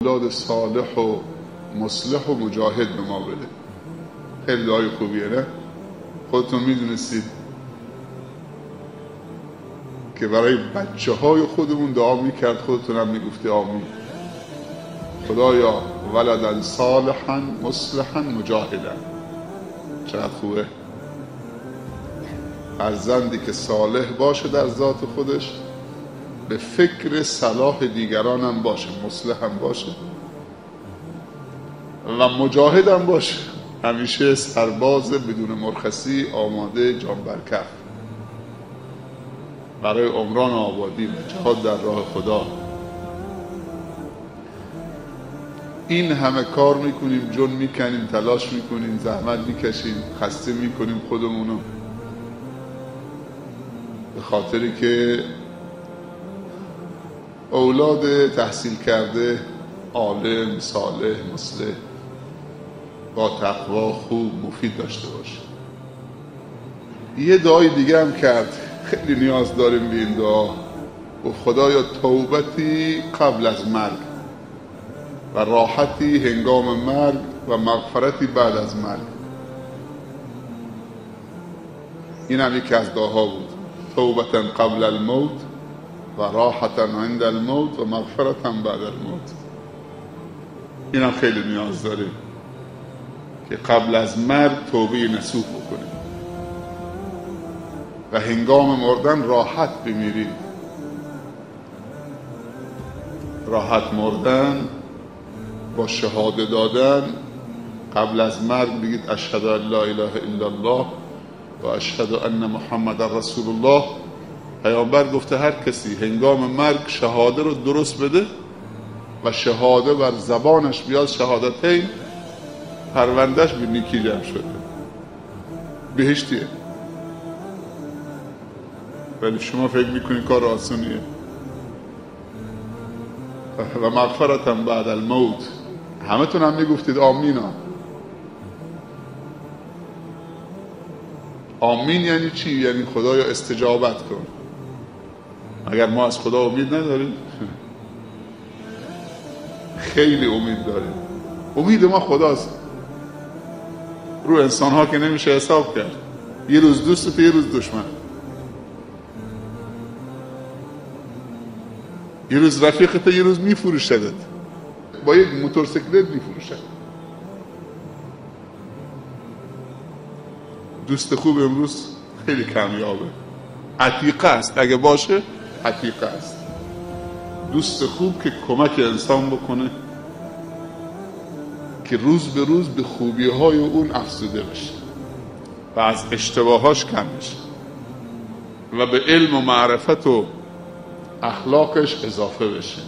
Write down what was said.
اولاد صالح و مصلح و مجاهد به ما بده. خیلی دعای خوبیه نه؟ خودتون میدونستید که برای بچه های خودمون دعا میکرد، خودتون هم میگفتی آمین. خدایا ولدا صالحا مصلحا مجاهدا. چقدر خوبه فرزندی که صالح باشه در ذات خودش، به فکر صلاح دیگران هم باشه، مصلح هم باشه و مجاهد هم باشه، همیشه سرباز بدون مرخصی آماده جان بر کف برای عمران آبادی و جهاد در راه خدا. این همه کار میکنیم، جون میکنیم، تلاش میکنیم، زحمت میکشیم، خسته میکنیم خودمونو به خاطری که اولاد تحصیل کرده عالم، صالح، مصلح، با تقوا، خوب، مفید داشته باشه. یه دعای دیگه هم کرد، خیلی نیاز داریم به این دعا. و خدایا توبتی قبل از مرگ و راحتی هنگام مرگ و مغفرتی بعد از مرگ. این هم یکی از دعاها بود. توبتا قبل الموت و راحتا عند الموت و مغفرتا بعد الموت. این هم خیلی نیاز داریم که قبل از مرگ توبه نصوح بکنیم و هنگام مردن راحت بمیریم. راحت مردن با شهاده دادن قبل از مرگ بگید اشهد ان لا اله الا الله و اشهد ان محمد رسول الله. پیامبر گفته هر کسی هنگام مرگ شهاده رو درست بده و شهاده بر زبانش بیاد شهادتین، پروندهش به نیکی جمع شده، بهشتیه. ولی شما فکر میکنید کار آسونیه. و مغفرتا بعد الموت. همه تون هم میگفتید آمین. آمین یعنی چی؟ یعنی خدایا استجابت کن. اگر ما از خدا امید نداریم، خیلی امید داریم. امید ما خداست. رو انسان ها که نمیشه حساب کرد. یه روز دوستت، یه روز دشمن، یه روز رفیقت، یه روز میفروشدت، با یک موتورسیکلت میفروشد. دوست خوب امروز خیلی کمیابه. عتیقه است، اگه باشه عتیقه است. دوست خوب که کمک انسان بکنه که روز به روز به خوبی های اون افزوده بشه و از اشتباهاش کم بشه و به علم و معرفت و اخلاقش اضافه بشه.